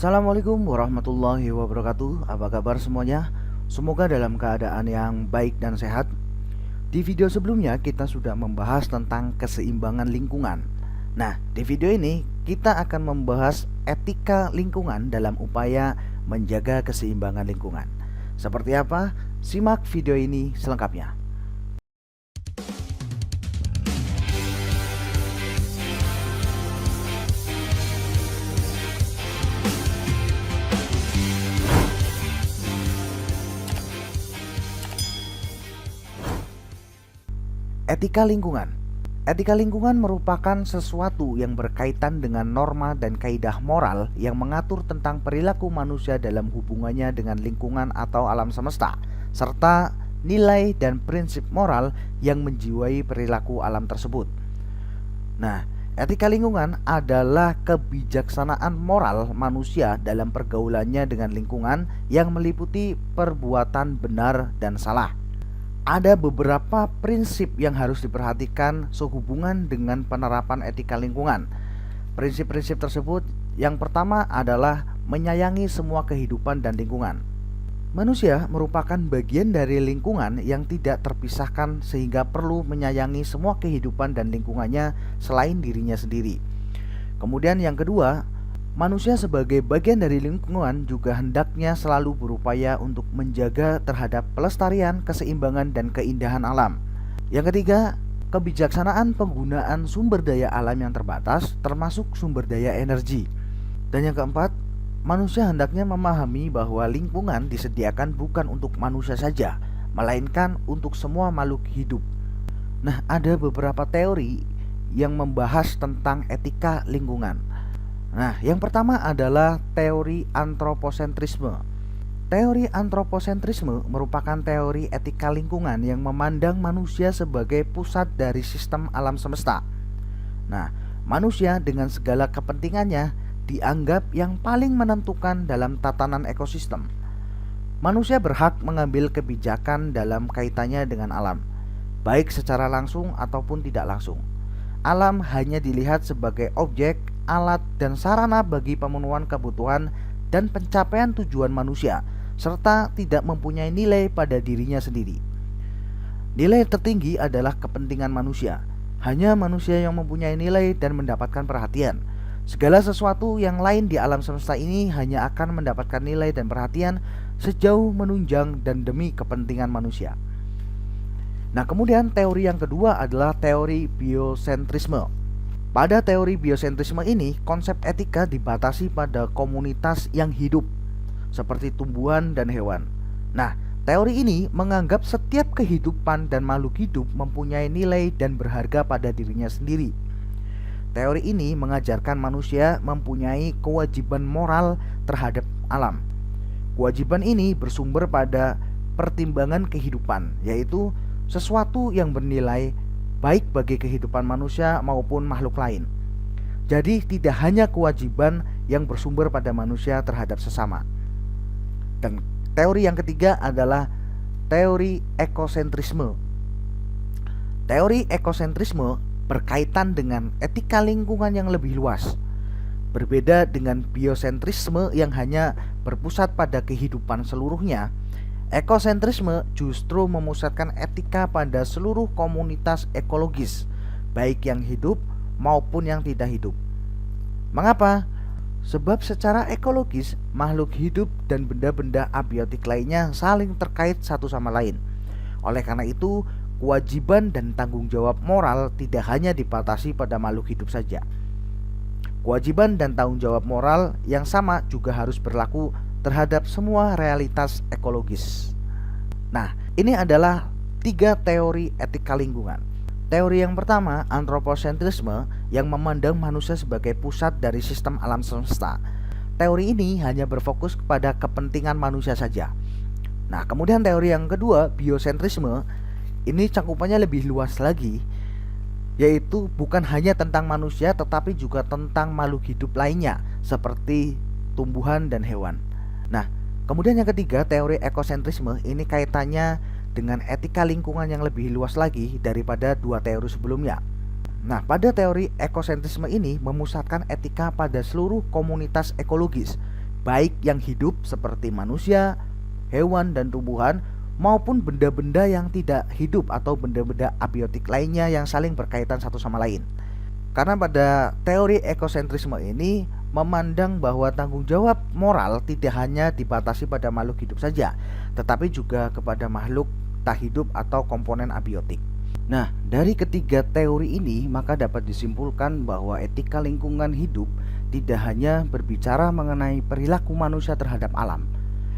Assalamualaikum warahmatullahi wabarakatuh. Apa kabar semuanya? Semoga dalam keadaan yang baik dan sehat. Di video sebelumnya kita sudah membahas tentang keseimbangan lingkungan. Nah, di video ini kita akan membahas etika lingkungan dalam upaya menjaga keseimbangan lingkungan. Seperti apa? Simak video ini selengkapnya. Etika lingkungan. Etika lingkungan merupakan sesuatu yang berkaitan dengan norma dan kaidah moral yang mengatur tentang perilaku manusia dalam hubungannya dengan lingkungan atau alam semesta, serta nilai dan prinsip moral yang menjiwai perilaku alam tersebut. Nah, etika lingkungan adalah kebijaksanaan moral manusia dalam pergaulannya dengan lingkungan yang meliputi perbuatan benar dan salah. Ada beberapa prinsip yang harus diperhatikan sehubungan dengan penerapan etika lingkungan. Prinsip-prinsip tersebut yang pertama adalah menyayangi semua kehidupan dan lingkungan. Manusia merupakan bagian dari lingkungan yang tidak terpisahkan sehingga perlu menyayangi semua kehidupan dan lingkungannya selain dirinya sendiri. Kemudian yang kedua, manusia sebagai bagian dari lingkungan juga hendaknya selalu berupaya untuk menjaga terhadap pelestarian, keseimbangan, dan keindahan alam. Yang ketiga, kebijaksanaan penggunaan sumber daya alam yang terbatas, termasuk sumber daya energi. Dan yang keempat, manusia hendaknya memahami bahwa lingkungan disediakan bukan untuk manusia saja, melainkan untuk semua makhluk hidup. Nah, ada beberapa teori yang membahas tentang etika lingkungan. Nah, yang pertama adalah teori antroposentrisme. Teori antroposentrisme merupakan teori etika lingkungan yang memandang manusia sebagai pusat dari sistem alam semesta. Nah, manusia dengan segala kepentingannya dianggap yang paling menentukan dalam tatanan ekosistem. Manusia berhak mengambil kebijakan dalam kaitannya dengan alam, baik secara langsung ataupun tidak langsung. Alam hanya dilihat sebagai objek, alat, dan sarana bagi pemenuhan kebutuhan dan pencapaian tujuan manusia, serta tidak mempunyai nilai pada dirinya sendiri. Nilai tertinggi adalah kepentingan manusia. Hanya manusia yang mempunyai nilai dan mendapatkan perhatian. Segala sesuatu yang lain di alam semesta ini hanya akan mendapatkan nilai dan perhatian sejauh menunjang dan demi kepentingan manusia. Nah, kemudian teori yang kedua adalah teori biosentrisme. Pada teori biosentrisme ini, konsep etika dibatasi pada komunitas yang hidup, seperti tumbuhan dan hewan. Nah, teori ini menganggap setiap kehidupan dan makhluk hidup mempunyai nilai dan berharga pada dirinya sendiri. Teori ini mengajarkan manusia mempunyai kewajiban moral terhadap alam. Kewajiban ini bersumber pada pertimbangan kehidupan, yaitu sesuatu yang bernilai baik bagi kehidupan manusia maupun makhluk lain. Jadi tidak hanya kewajiban yang bersumber pada manusia terhadap sesama. Dan teori yang ketiga adalah teori ekosentrisme. Teori ekosentrisme berkaitan dengan etika lingkungan yang lebih luas. Berbeda dengan biosentrisme yang hanya berpusat pada kehidupan seluruhnya, ekosentrisme justru memusatkan etika pada seluruh komunitas ekologis, baik yang hidup maupun yang tidak hidup. Mengapa? Sebab secara ekologis, makhluk hidup dan benda-benda abiotik lainnya saling terkait satu sama lain. Oleh karena itu, kewajiban dan tanggung jawab moral tidak hanya dibatasi pada makhluk hidup saja. Kewajiban dan tanggung jawab moral yang sama juga harus berlaku terhadap semua realitas ekologis. Nah, ini adalah 3 teori etika lingkungan. Teori yang pertama, antroposentrisme, yang memandang manusia sebagai pusat dari sistem alam semesta. Teori ini hanya berfokus kepada kepentingan manusia saja. Nah, kemudian teori yang kedua, biosentrisme, ini cakupannya lebih luas lagi, yaitu bukan hanya tentang manusia tetapi juga tentang makhluk hidup lainnya seperti tumbuhan dan hewan. Nah, kemudian yang ketiga, teori ekosentrisme ini kaitannya dengan etika lingkungan yang lebih luas lagi daripada 2 teori sebelumnya. Nah, pada teori ekosentrisme ini memusatkan etika pada seluruh komunitas ekologis, baik yang hidup seperti manusia, hewan dan tumbuhan, maupun benda-benda yang tidak hidup atau benda-benda abiotik lainnya yang saling berkaitan satu sama lain. Karena pada teori ekosentrisme ini memandang bahwa tanggung jawab moral tidak hanya dibatasi pada makhluk hidup saja, tetapi juga kepada makhluk tak hidup atau komponen abiotik. Nah, dari ketiga teori ini maka dapat disimpulkan bahwa etika lingkungan hidup tidak hanya berbicara mengenai perilaku manusia terhadap alam.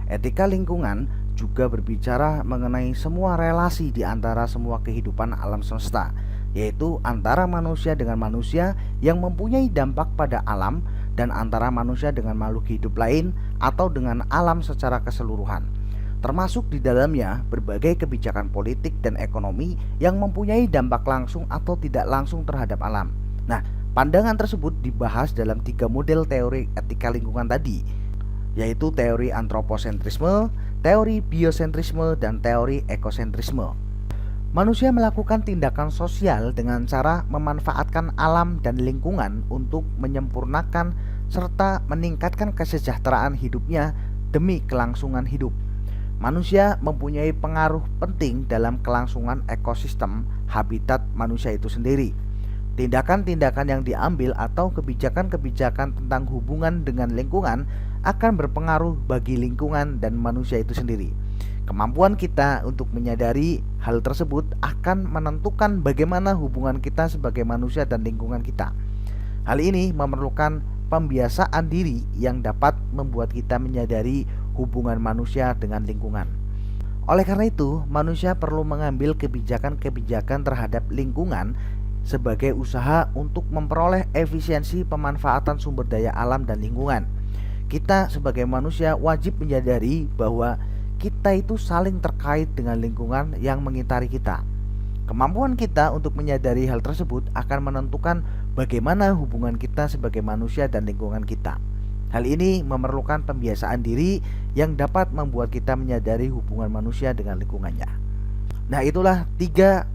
Etika lingkungan juga berbicara mengenai semua relasi di antara semua kehidupan alam semesta, yaitu antara manusia dengan manusia yang mempunyai dampak pada alam dan antara manusia dengan makhluk hidup lain atau dengan alam secara keseluruhan. Termasuk di dalamnya berbagai kebijakan politik dan ekonomi yang mempunyai dampak langsung atau tidak langsung terhadap alam. Nah, pandangan tersebut dibahas dalam 3 model teori etika lingkungan tadi, yaitu teori antroposentrisme, teori biosentrisme, dan teori ekosentrisme. Manusia melakukan tindakan sosial dengan cara memanfaatkan alam dan lingkungan untuk menyempurnakan serta meningkatkan kesejahteraan hidupnya demi kelangsungan hidup. Manusia mempunyai pengaruh penting dalam kelangsungan ekosistem habitat manusia itu sendiri. Tindakan-tindakan yang diambil atau kebijakan-kebijakan tentang hubungan dengan lingkungan akan berpengaruh bagi lingkungan dan manusia itu sendiri. Kemampuan kita untuk menyadari hal tersebut akan menentukan bagaimana hubungan kita sebagai manusia dan lingkungan kita. Hal ini memerlukan pembiasaan diri yang dapat membuat kita menyadari hubungan manusia dengan lingkungan. Oleh karena itu, manusia perlu mengambil kebijakan-kebijakan terhadap lingkungan sebagai usaha untuk memperoleh efisiensi pemanfaatan sumber daya alam dan lingkungan. Kita sebagai manusia wajib menyadari bahwa kita itu saling terkait dengan lingkungan yang mengitari kita. Kemampuan kita untuk menyadari hal tersebut akan menentukan bagaimana hubungan kita sebagai manusia dan lingkungan kita. Hal ini memerlukan pembiasaan diri yang dapat membuat kita menyadari hubungan manusia dengan lingkungannya. Nah, itulah 3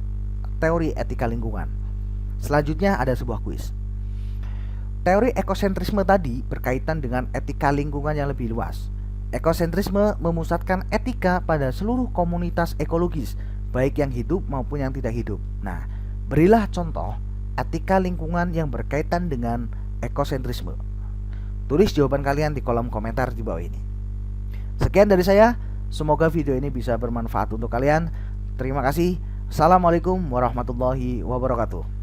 teori etika lingkungan. Selanjutnya ada sebuah kuis. Teori ekosentrisme tadi berkaitan dengan etika lingkungan yang lebih luas. Ekosentrisme memusatkan etika pada seluruh komunitas ekologis, baik yang hidup maupun yang tidak hidup. Nah, berilah contoh etika lingkungan yang berkaitan dengan ekosentrisme. Tulis jawaban kalian di kolom komentar di bawah ini. Sekian dari saya, semoga video ini bisa bermanfaat untuk kalian. Terima kasih. Assalamualaikum warahmatullahi wabarakatuh.